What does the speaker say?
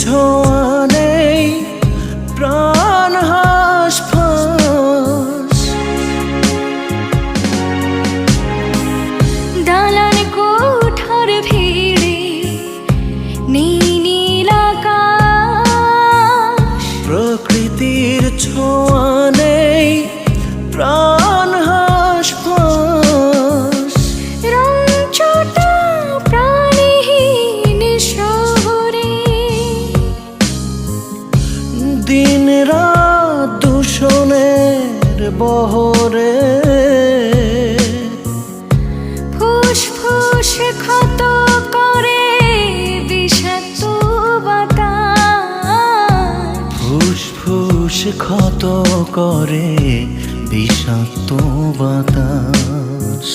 ছোঁয়া নেই, প্রাণ হাসফাস। দালান কোঠার ভিড়ে নেই নীল আকাশ, প্রকৃতির ছোঁয়া নেই, প্রাণ হাসফাস। রংচটা প্রাণহীন শহরে দিন রাত দূষণের বহরে ফুসফুস ক্ষত করে বিষাক্ত বাতাস, ফুসফুস ক্ষত করে বিষাক্ত বাতাস।